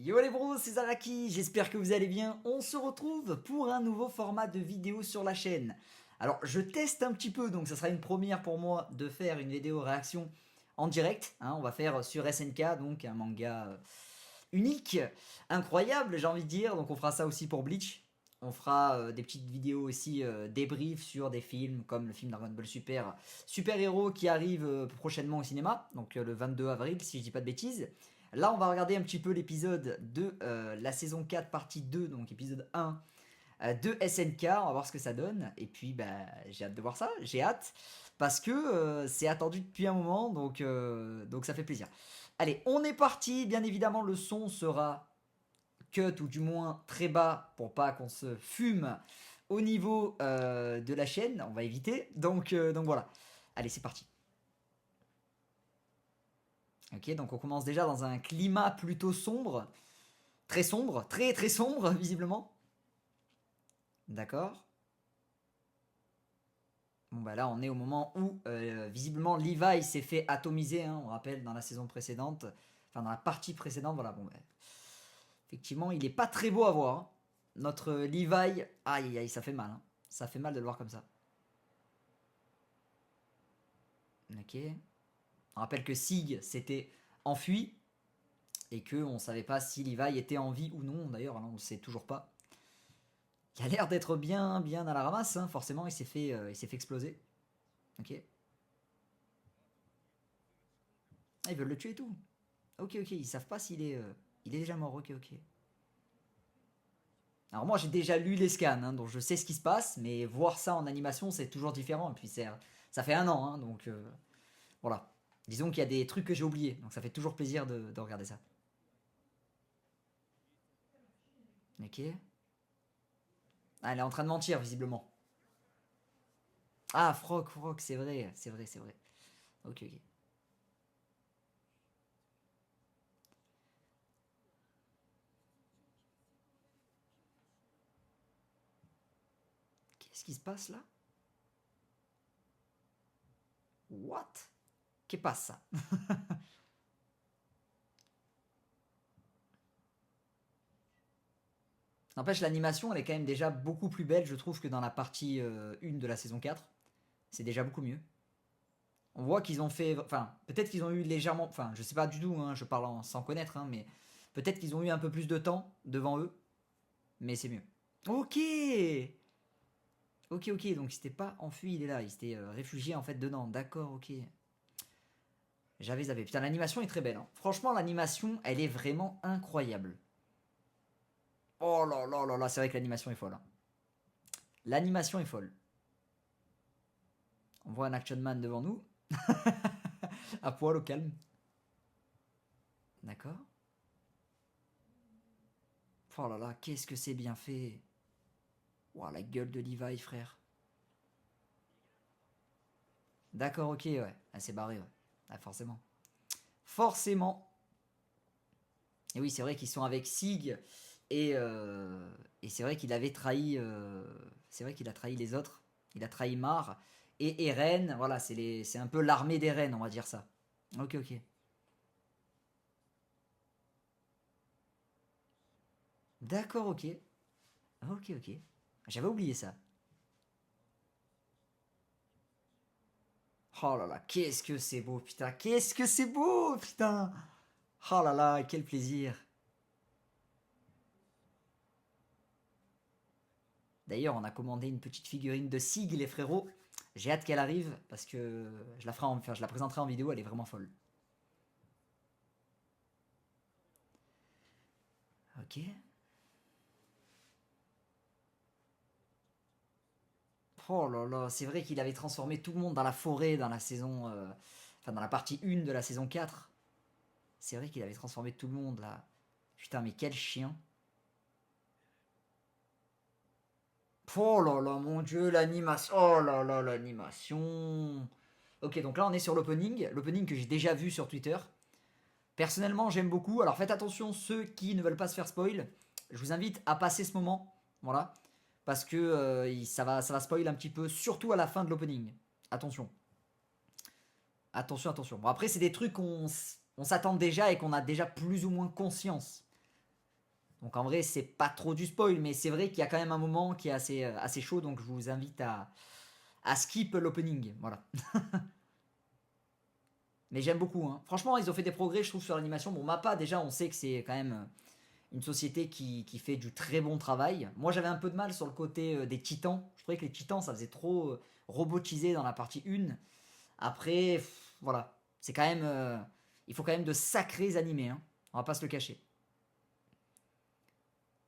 Yo les bros, c'est Zaraki, j'espère que vous allez bien. On se retrouve pour un nouveau format de vidéo sur la chaîne. Alors je teste un petit peu, donc ça sera une première pour moi de faire une vidéo réaction en direct. On va faire sur SNK, donc un manga unique, incroyable j'ai envie de dire. Donc on fera ça aussi pour Bleach. On fera des petites vidéos aussi débrief sur des films comme le film Dragon Ball Super Héros qui arrive prochainement au cinéma, donc le 22 avril si je dis pas de bêtises. Là on va regarder un petit peu l'épisode de la saison 4 partie 2, donc épisode 1 de SNK, on va voir ce que ça donne. Et puis bah, j'ai hâte de voir ça, j'ai hâte, parce que c'est attendu depuis un moment, donc ça fait plaisir. Allez, on est parti, bien évidemment le son sera cut ou du moins très bas pour pas qu'on se fume au niveau de la chaîne, on va éviter, donc voilà. Allez, c'est parti. Ok, donc on commence déjà dans un climat plutôt sombre, très sombre visiblement. D'accord. Bon bah là on est au moment où visiblement Levi s'est fait atomiser, on rappelle dans la saison précédente, enfin dans la partie précédente, voilà, bon bah, effectivement il est pas très beau à voir, hein. Notre Levi, aïe aïe aïe, ça fait mal, hein. Ça fait mal de le voir comme ça. Ok. On rappelle que Sig s'était enfui et que on savait pas si Levi était en vie ou non, d'ailleurs on ne sait toujours pas. Il a l'air d'être bien à la ramasse, hein. Forcément il s'est fait exploser. Ok. Ah, ils veulent le tuer et tout. Ok, ils savent pas s'il est, il est déjà mort. Ok. Alors moi j'ai déjà lu les scans, donc je sais ce qui se passe, mais voir ça en animation c'est toujours différent. Et puis ça fait un an, donc voilà. Disons qu'il y a des trucs que j'ai oubliés, donc ça fait toujours plaisir de regarder ça. Ok. Ah, elle est en train de mentir visiblement. Ah, Frog, c'est vrai. Ok. Qu'est-ce qui se passe là? What? Qu'est passe ça? N'empêche, l'animation, elle est quand même déjà beaucoup plus belle, je trouve, que dans la partie 1 de la saison 4. C'est déjà beaucoup mieux. On voit qu'ils ont fait. Enfin, peut-être qu'ils ont eu légèrement. Enfin, je sais pas du tout, je parle sans connaître, mais peut-être qu'ils ont eu un peu plus de temps devant eux, mais c'est mieux. Ok. Donc il s'était pas enfui, il est là, il s'était réfugié en fait dedans. D'accord, ok. J'avais zappé. Putain, l'animation est très belle, hein. Franchement, l'animation, elle est vraiment incroyable. Oh là, c'est vrai que l'animation est folle, hein. L'animation est folle. On voit un Action Man devant nous. À poil au calme. D'accord. Oh là là, qu'est-ce que c'est bien fait. Ouah, la gueule de Levi, frère. D'accord, ok, ouais. Ah, c'est barré, ouais. Ah, forcément. Forcément. Et oui, c'est vrai qu'ils sont avec Sig. Et c'est vrai qu'il avait trahi. C'est vrai qu'il a trahi les autres. Il a trahi Mar. Et Eren, voilà, c'est un peu l'armée d'Eren, on va dire ça. Ok. D'accord, ok. Ok. J'avais oublié ça. Oh là là, qu'est-ce que c'est beau, putain. Qu'est-ce que c'est beau, putain. Oh là là, quel plaisir. D'ailleurs, on a commandé une petite figurine de Sig, les frérots. J'ai hâte qu'elle arrive parce que je la présenterai en vidéo, elle est vraiment folle. Ok. Oh là là, c'est vrai qu'il avait transformé tout le monde dans la forêt dans la saison. Enfin, dans la partie 1 de la saison 4. C'est vrai qu'il avait transformé tout le monde là. Putain, mais quel chien. Oh là là, mon dieu, l'animation. Oh là là, l'animation. Ok, donc là on est sur l'opening que j'ai déjà vu sur Twitter. Personnellement, j'aime beaucoup. Alors faites attention, ceux qui ne veulent pas se faire spoil, je vous invite à passer ce moment. Voilà. Parce que ça va spoil un petit peu, surtout à la fin de l'opening. Attention. Attention. Bon, après, c'est des trucs qu'on s'attend déjà et qu'on a déjà plus ou moins conscience. Donc en vrai, c'est pas trop du spoil, mais c'est vrai qu'il y a quand même un moment qui est assez chaud, donc je vous invite à skip l'opening. Voilà. Mais j'aime beaucoup. Hein. Franchement, ils ont fait des progrès, je trouve, sur l'animation. Bon, Mappa, déjà, on sait que c'est quand même une société qui fait du très bon travail. Moi, j'avais un peu de mal sur le côté des titans. Je trouvais que les titans, ça faisait trop robotisé dans la partie 1. Après, voilà. C'est quand même. Il faut quand même de sacrés animés. Hein. On va pas se le cacher.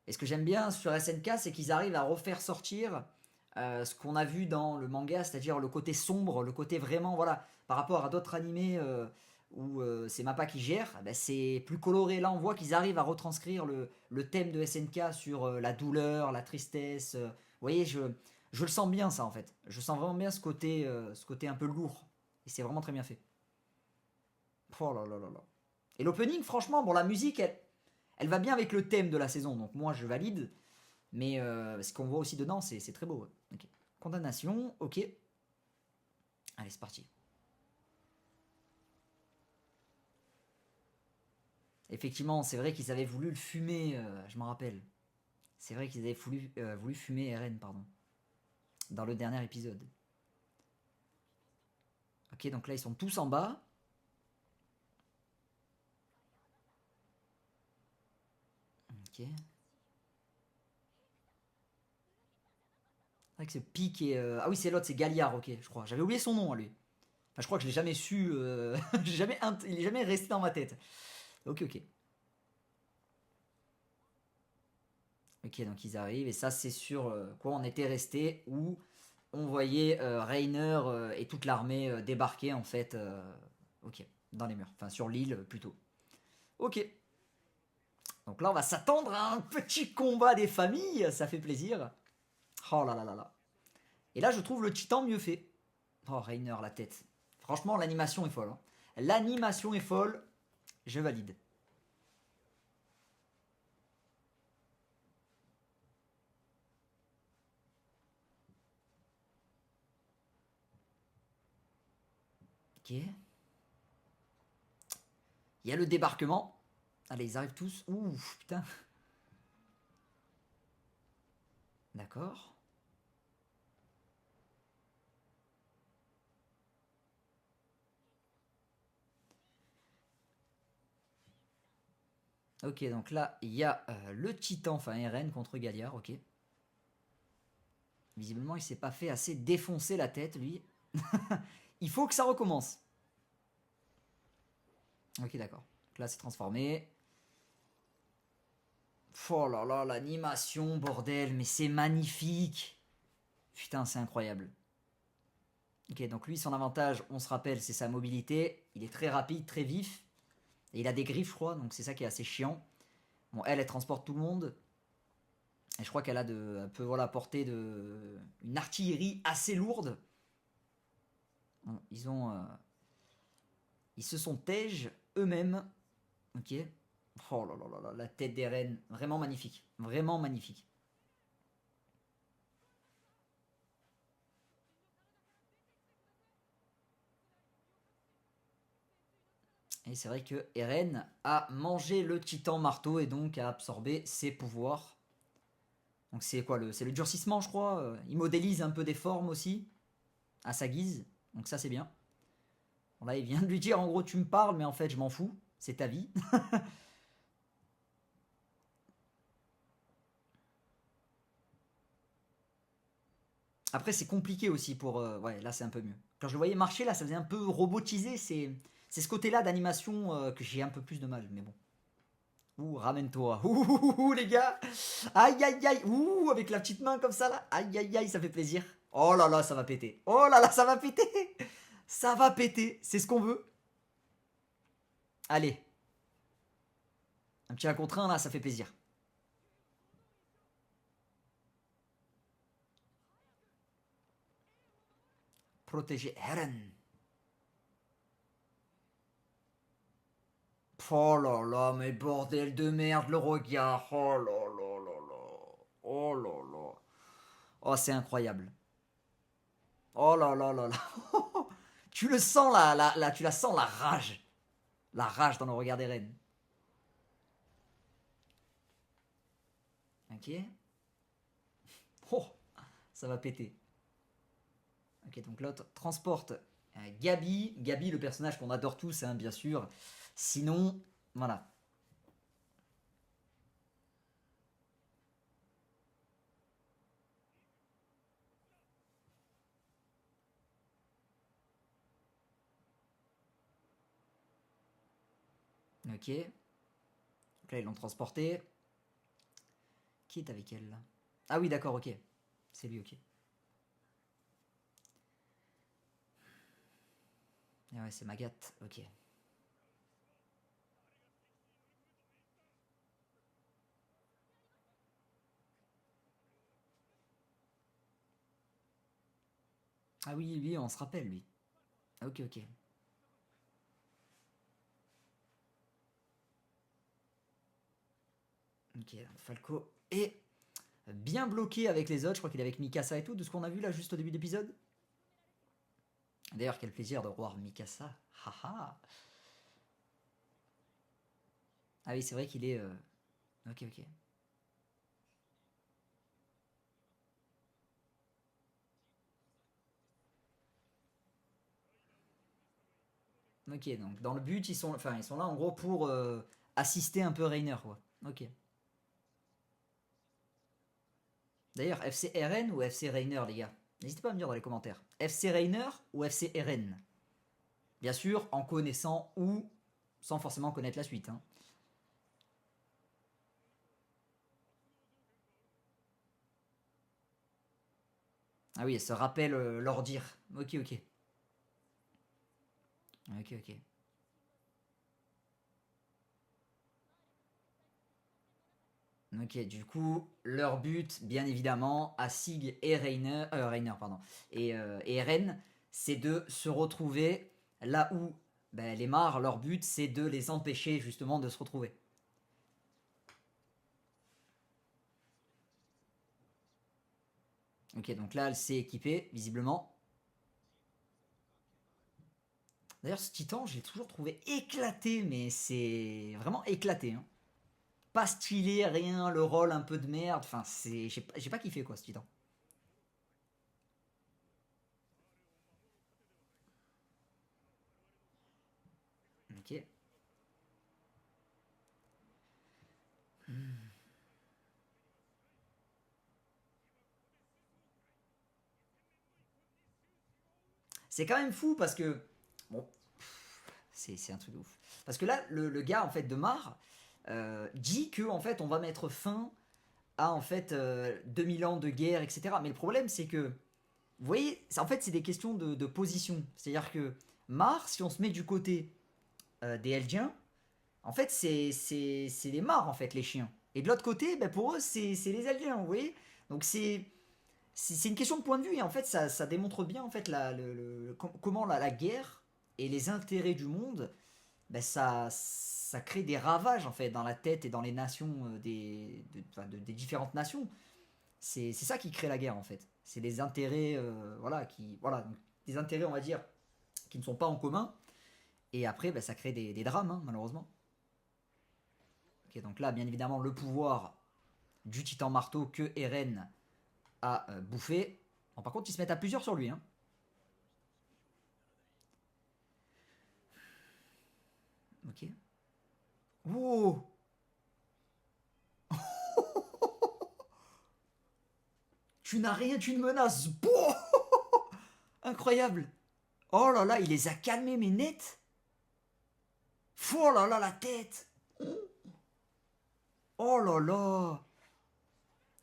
Et ce que j'aime bien sur SNK, c'est qu'ils arrivent à refaire sortir ce qu'on a vu dans le manga, c'est-à-dire le côté sombre, le côté vraiment, voilà, par rapport à d'autres animés où c'est Mappa qui gère, ben c'est plus coloré. Là, on voit qu'ils arrivent à retranscrire le thème de SNK sur la douleur, la tristesse. Vous voyez, je le sens bien, ça, en fait. Je sens vraiment bien ce côté un peu lourd. Et c'est vraiment très bien fait. Oh là là là là. Et l'opening, franchement, bon, la musique, elle va bien avec le thème de la saison, donc moi, je valide. Mais ce qu'on voit aussi dedans, c'est très beau. Ouais. Okay. Condamnation, ok. Allez, c'est parti. Effectivement, c'est vrai qu'ils avaient voulu le fumer, je m'en rappelle. C'est vrai qu'ils avaient voulu fumer RN, pardon. Dans le dernier épisode. Ok, donc là, ils sont tous en bas. Ok. C'est vrai que ce pic est. Ah oui, c'est l'autre, c'est Galliard, ok, je crois. J'avais oublié son nom à lui. Enfin, je crois que je l'ai jamais su. Il est jamais resté dans ma tête. Ok, ok. Ok, donc ils arrivent, et ça, c'est sur quoi on était resté, où on voyait Rainer et toute l'armée débarquer, en fait. Ok, dans les murs. Enfin, sur l'île, plutôt. Ok. Donc là, on va s'attendre à un petit combat des familles. Ça fait plaisir. Oh là là là là. Et là, je trouve le titan mieux fait. Oh, Rainer, la tête. Franchement, l'animation est folle. Hein. L'animation est folle. Je valide. Ok. Il y a le débarquement. Allez, ils arrivent tous. Ouh, putain. D'accord. Ok, donc là, il y a le titan, enfin RN contre Galliard, ok. Visiblement, il s'est pas fait assez défoncer la tête, lui. Il faut que ça recommence. Ok, d'accord. Donc là, c'est transformé. Oh là là, l'animation, bordel, mais c'est magnifique. Putain, c'est incroyable. Ok, donc lui, son avantage, on se rappelle, c'est sa mobilité. Il est très rapide, très vif. Et il a des griffes, je crois, donc c'est ça qui est assez chiant. Bon, elle transporte tout le monde. Et je crois qu'elle a un peu, voilà, portée une artillerie assez lourde. Bon, ils se sont tèges eux-mêmes. Ok. Oh là là là là, la tête des reines, vraiment magnifique. Vraiment magnifique. Et c'est vrai que Eren a mangé le titan marteau et donc a absorbé ses pouvoirs. Donc c'est quoi c'est le durcissement, je crois. Il modélise un peu des formes aussi, à sa guise. Donc ça, c'est bien. Bon, là, il vient de lui dire, en gros, tu me parles, mais en fait, je m'en fous. C'est ta vie. Après, c'est compliqué aussi pour... ouais, là, c'est un peu mieux. Quand je le voyais marcher, là, ça faisait un peu robotisé. C'est ce côté-là d'animation que j'ai un peu plus de mal. Mais bon. Ouh, ramène-toi. Ouh, les gars. Aïe, aïe, aïe. Ouh, avec la petite main comme ça, là. Aïe, aïe, aïe, ça fait plaisir. Oh là là, ça va péter. Oh là là, ça va péter. Ça va péter. C'est ce qu'on veut. Allez. Un petit 1 contre 1, là, ça fait plaisir. Protéger Eren. Oh là là, mais bordel de merde, le regard. Oh là là là là. Oh là là. Oh, c'est incroyable. Oh là là là là. Tu le sens là, tu la sens la rage. La rage dans le regard d'Eren. Ok. Oh, ça va péter. Ok, donc l'autre transporte Gabi. Gabi, le personnage qu'on adore tous, hein, bien sûr. Sinon, voilà. Ok. Donc là, ils l'ont transporté. Qui est avec elle là? Ah oui, d'accord, ok. C'est lui, ok. Ah ouais, c'est Magat, ok. Ah oui, lui, on se rappelle, lui. Ok, ok. Ok, Falco est bien bloqué avec les autres. Je crois qu'il est avec Mikasa et tout, de ce qu'on a vu là juste au début d'épisode. D'ailleurs, quel plaisir de revoir Mikasa. Haha. Ah oui, c'est vrai qu'il est. Ok, ok. Ok, donc dans le but, ils sont là en gros pour assister un peu Reiner, quoi. Ok. D'ailleurs, FC RN ou FC Reiner, les gars? N'hésitez pas à me dire dans les commentaires. FC Reiner ou FC RN? Bien sûr, en connaissant ou sans forcément connaître la suite. Hein. Ah oui, elle se rappelle leur dire. Ok, ok. Ok, ok. Ok, du coup, leur but, bien évidemment, à Sig et Reiner pardon, et Eren, c'est de se retrouver là où ben, les Mars, leur but, c'est de les empêcher justement de se retrouver. Ok, donc là, elle s'est équipée, visiblement. D'ailleurs, ce titan, je l'ai toujours trouvé éclaté, mais c'est vraiment éclaté. Hein. Pas stylé, rien, le rôle un peu de merde. Enfin, c'est, j'ai pas kiffé quoi, ce titan. Ok. C'est quand même fou parce que. Bon, c'est un truc de ouf. Parce que là, le gars en fait de Mar dit que en fait on va mettre fin à en fait 2000 ans de guerre, etc. Mais le problème c'est que, vous voyez, en fait c'est des questions de position. C'est-à-dire que Mar, si on se met du côté des Eldiens, en fait c'est les Mar en fait les chiens. Et de l'autre côté, ben, pour eux c'est les Eldiens, vous voyez. Donc c'est une question de point de vue et en fait ça démontre bien en fait comment la guerre et les intérêts du monde, ben ça crée des ravages en fait dans la tête et dans les nations des différentes nations. C'est ça qui crée la guerre en fait. C'est les intérêts voilà des intérêts on va dire qui ne sont pas en commun et après ben, ça crée des drames hein, malheureusement. Ok, donc là bien évidemment le pouvoir du titan marteau que Eren a bouffé. Bon, par contre ils se mettent à plusieurs sur lui hein. Ok. Wow. Tu n'as rien, tu ne menaces. Boah. Incroyable. Oh là là, il les a calmés, mais net. Oh là là, la tête. Oh là là.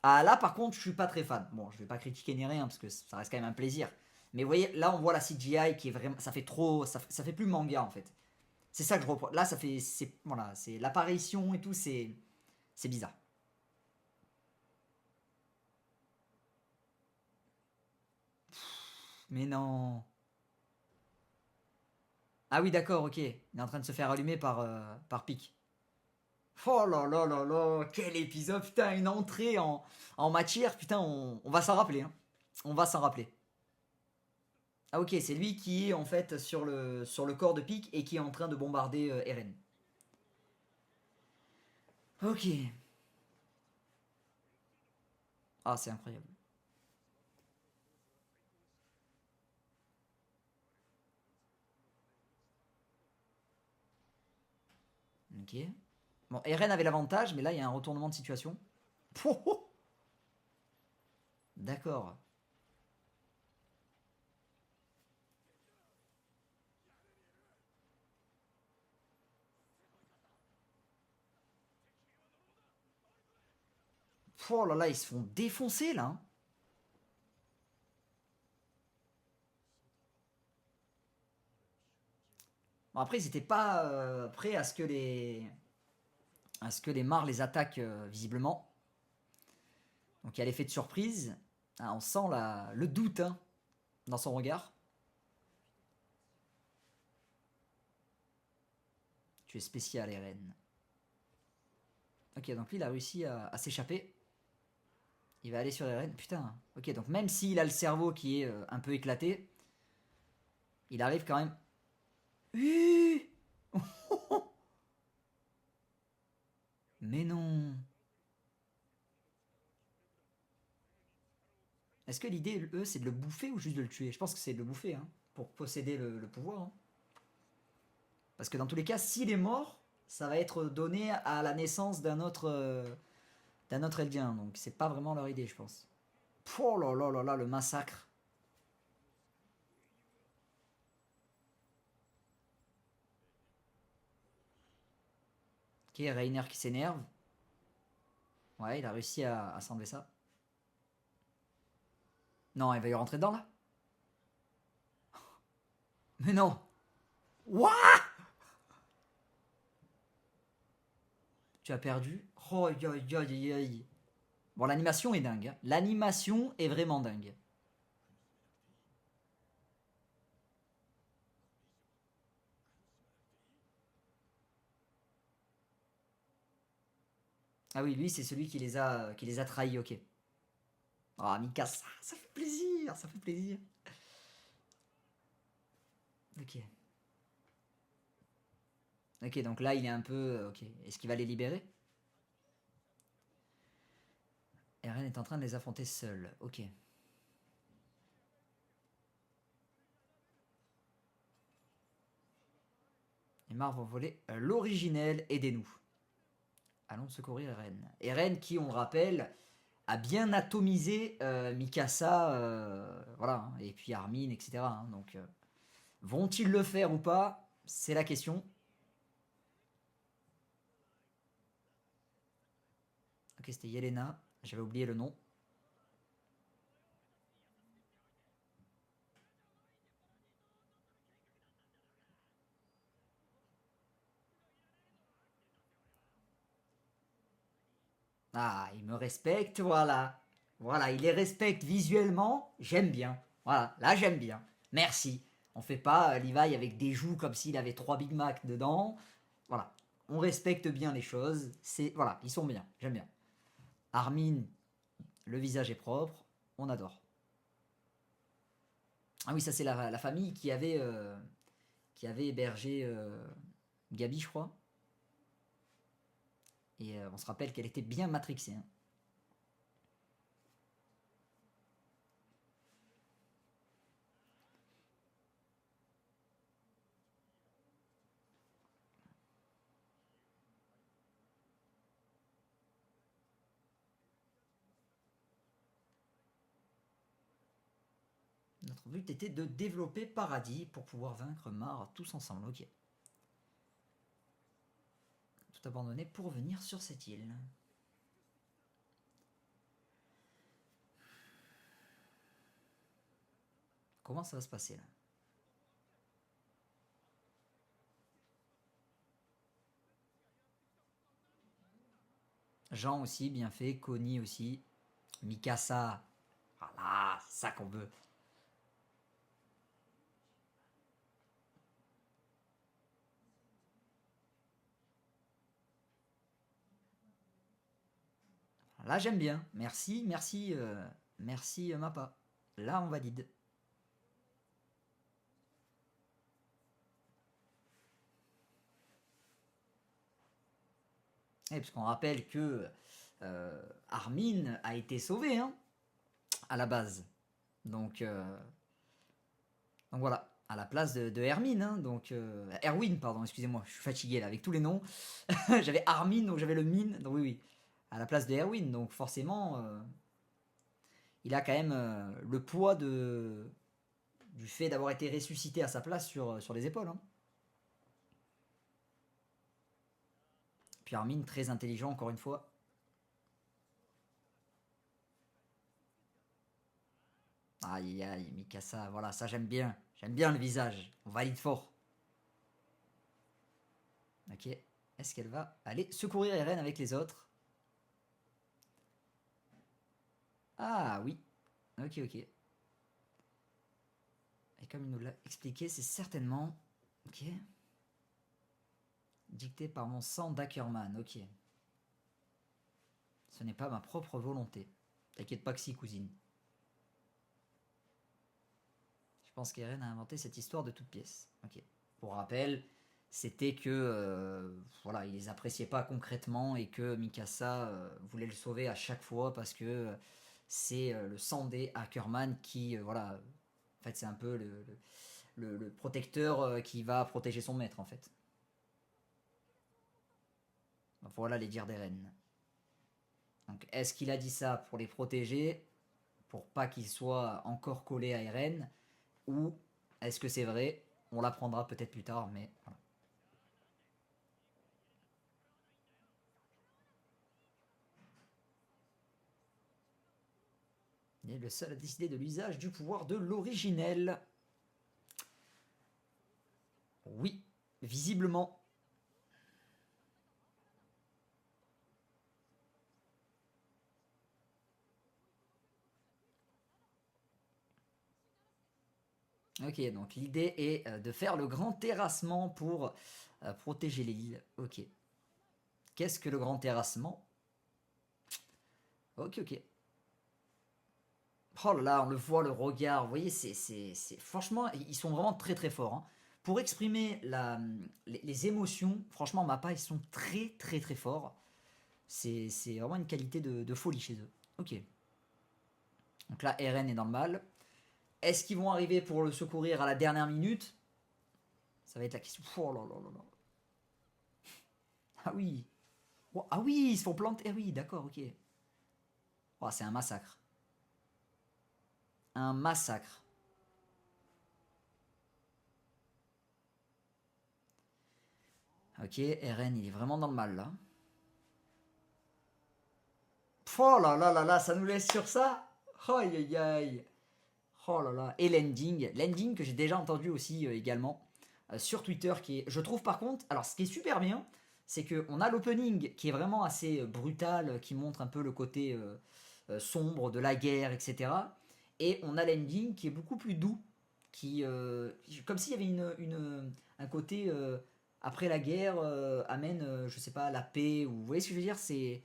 Ah là, par contre, je suis pas très fan. Bon, je vais pas critiquer ni rien parce que ça reste quand même un plaisir. Mais vous voyez, là, on voit la CGI qui est vraiment, ça fait trop, ça fait plus manga en fait. C'est ça que je reprends. Là, ça fait, c'est voilà, c'est l'apparition et tout, c'est bizarre. Mais non. Ah oui, d'accord, ok. Il est en train de se faire allumer par Pic. Oh là là là là, quel épisode, putain, une entrée en matière, putain, on va s'en rappeler. Hein. On va s'en rappeler. Ah ok, c'est lui qui est en fait sur le corps de Pic et qui est en train de bombarder Eren. Ok. Ah, c'est incroyable. Ok. Bon, Eren avait l'avantage, mais là, il y a un retournement de situation. D'accord. Oh là là, ils se font défoncer là, hein. Bon, après, ils n'étaient pas prêts à ce que les Mars les attaquent visiblement. Donc il y a l'effet de surprise. Ah, on sent le doute hein, dans son regard. Tu es spécial, Eren. Ok, donc lui, il a réussi à s'échapper. Il va aller sur Eren. Putain. Ok, donc même s'il a le cerveau qui est un peu éclaté, il arrive quand même. Mais non. Est-ce que l'idée, eux, c'est de le bouffer ou juste de le tuer? Je pense que c'est de le bouffer, hein, pour posséder le pouvoir. Hein. Parce que dans tous les cas, s'il est mort, ça va être donné à la naissance d'un autre Eldien. Donc c'est pas vraiment leur idée, je pense. Oh là là là là, le massacre. Ok, Reiner qui s'énerve. Ouais, il a réussi à s'enlever ça. Non, il va y rentrer dedans là. Mais non. What? Tu as perdu. Oh, aïe, aïe, aïe, aïe. Bon, l'animation est dingue. Hein. L'animation est vraiment dingue. Ah oui, lui, c'est celui qui les a trahis, ok. Ah, Mikasa, ça fait plaisir, ça fait plaisir. Ok. Ok, donc là, il est un peu... Ok. Est-ce qu'il va les libérer? Eren est en train de les affronter seul. Ok. Les Mars vont voler l'originel, aidez-nous. Allons secourir Eren. Eren qui, on le rappelle, a bien atomisé Mikasa, voilà, hein, et puis Armin, etc. Hein, donc, vont-ils le faire ou pas? C'est la question. Ok, c'était Yelena. J'avais oublié le nom. Ah, il me respecte, voilà. Voilà, il les respecte visuellement, j'aime bien. Voilà, là j'aime bien. Merci. On fait pas Levi avec des joues comme s'il avait 3 Big Mac dedans. Voilà, on respecte bien les choses. C'est voilà, ils sont bien, j'aime bien. Armin, le visage est propre, on adore. Ah oui, ça c'est la famille qui avait hébergé Gabi, je crois. Et on se rappelle qu'elle était bien matrixée. Hein. Notre but était de développer Paradis pour pouvoir vaincre Mar tous ensemble. Ok. Tout abandonné pour venir sur cette île. Comment ça va se passer là? Jean aussi, bien fait. Connie aussi. Mikasa. Voilà, c'est ça qu'on veut. Là, j'aime bien. Merci, merci, merci Mappa. Là, on valide. Et parce qu'on rappelle que Armin a été sauvé, hein, à la base. Donc voilà, à la place de Hermine, hein, donc Erwin, pardon, excusez-moi, je suis fatigué là avec tous les noms. J'avais Armin, donc j'avais le mine, donc oui, à la place de Erwin, donc forcément, il a quand même le poids du fait d'avoir été ressuscité à sa place sur les épaules. Hein. Puis Armin, très intelligent encore une fois. Aïe aïe, Mikasa, voilà, ça j'aime bien. J'aime bien le visage. On valide fort. Ok. Est-ce qu'elle va aller secourir Eren avec les autres? Ah oui. Ok, ok. Et comme il nous l'a expliqué, c'est certainement... Ok. Dicté par mon sang d'Ackerman. Ok. Ce n'est pas ma propre volonté. T'inquiète pas que si, cousine. Je pense qu'Eren a inventé cette histoire de toutes pièces. Ok. Pour rappel, c'était que voilà, il les appréciait pas concrètement et que Mikasa voulait le sauver à chaque fois parce que c'est le sang des Ackerman qui voilà, en fait c'est un peu le protecteur qui va protéger son maître en fait. Donc, voilà les dires d'Eren. Donc est-ce qu'il a dit ça pour les protéger, pour pas qu'ils soient encore collés à Eren, ou est-ce que c'est vrai? On l'apprendra peut-être plus tard, mais voilà. Il est le seul à décider de l'usage du pouvoir de l'originel. Oui, visiblement. Ok, donc l'idée est de faire le grand terrassement pour protéger l'île. Ok. Qu'est-ce que le grand terrassement? Ok, ok. Oh là là, on le voit, le regard. Vous voyez, franchement, ils sont vraiment très très forts. Hein. Pour exprimer les émotions, franchement, Mappa, ils sont très très très forts. C'est vraiment une qualité de folie chez eux. Ok. Donc là, Eren est dans le mal. Est-ce qu'ils vont arriver pour le secourir à la dernière minute? Ça va être la question. Oh là là là là. Ah oui. Oh, ah oui, ils se font planter. Ah oui, d'accord, ok. Oh, c'est un massacre. Un massacre. Ok, Eren, il est vraiment dans le mal là. Oh là là là là, ça nous laisse sur ça. Aïe aïe aïe. Oh là là. Et l'ending. L'ending que j'ai déjà entendu aussi également sur Twitter. Qui est, je trouve par contre, alors ce qui est super bien, c'est qu'on a l'opening qui est vraiment assez brutal, qui montre un peu le côté sombre de la guerre, etc. Et on a l'ending qui est beaucoup plus doux, qui, comme s'il y avait un côté après la guerre amène, je sais pas, la paix, ou vous voyez ce que je veux dire, c'est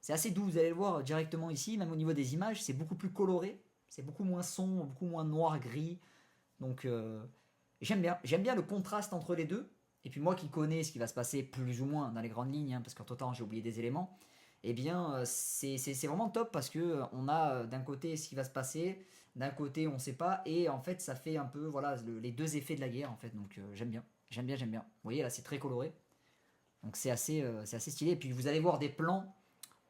assez doux, vous allez le voir directement ici, même au niveau des images, c'est beaucoup plus coloré, c'est beaucoup moins sombre, beaucoup moins noir-gris, donc j'aime bien le contraste entre les deux, et puis moi qui connais ce qui va se passer plus ou moins dans les grandes lignes, hein, parce qu'en tout temps j'ai oublié des éléments, eh bien c'est vraiment top parce que on a d'un côté ce qui va se passer, d'un côté on sait pas, et en fait ça fait un peu voilà les deux effets de la guerre en fait, donc j'aime bien, j'aime bien, j'aime bien. Vous voyez là c'est très coloré, donc c'est assez stylé, et puis vous allez voir des plans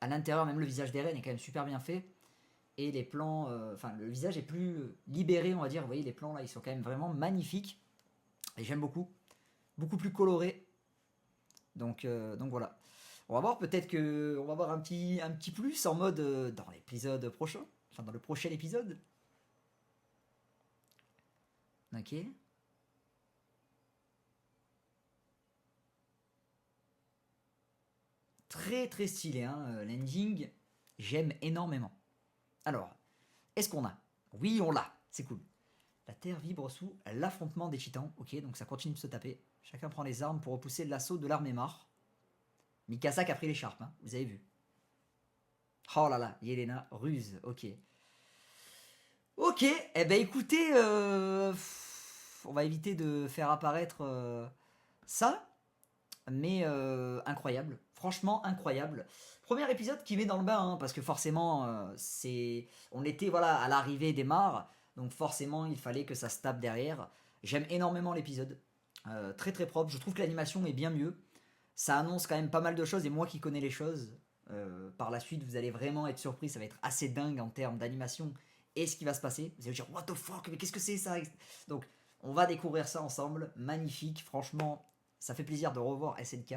à l'intérieur, même le visage d'Eren est quand même super bien fait, et les plans, enfin le visage est plus libéré on va dire, vous voyez les plans là ils sont quand même vraiment magnifiques, et j'aime beaucoup, beaucoup plus coloré, donc voilà. On va voir peut-être que on va voir un petit plus en mode dans l'épisode prochain, enfin dans le prochain épisode. Ok. Très très stylé, hein, l'ending, j'aime énormément. Alors, est-ce qu'on a? Oui, on l'a, c'est cool. La terre vibre sous l'affrontement des titans. Ok, donc ça continue de se taper. Chacun prend les armes pour repousser l'assaut de l'armée mare. Mikasa qui a pris l'écharpe, hein, vous avez vu. Oh là là, Yelena, ruse, ok. Ok, eh ben écoutez, on va éviter de faire apparaître ça, mais incroyable. franchement incroyable. Premier épisode qui met dans le bain, hein, parce que forcément, on était voilà, à l'arrivée des mares, donc forcément il fallait que ça se tape derrière. J'aime énormément l'épisode, très très propre, je trouve que l'animation est bien mieux. Ça annonce quand même pas mal de choses, et moi qui connais les choses, par la suite vous allez vraiment être surpris, ça va être assez dingue en termes d'animation et ce qui va se passer. Vous allez vous dire what the fuck, mais qu'est-ce que c'est ça? Donc on va découvrir ça ensemble, magnifique, franchement ça fait plaisir de revoir SNK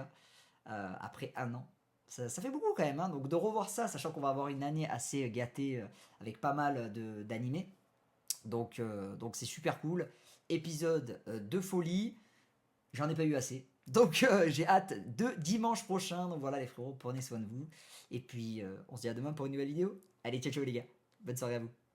après un an. Ça fait beaucoup quand même, hein, donc de revoir ça, sachant qu'on va avoir une année assez gâtée avec pas mal d'animés. Donc c'est super cool. Épisode de folie, j'en ai pas eu assez. Donc j'ai hâte de dimanche prochain. Donc voilà les frérots, prenez soin de vous. Et puis on se dit à demain pour une nouvelle vidéo. Allez, ciao ciao les gars. Bonne soirée à vous.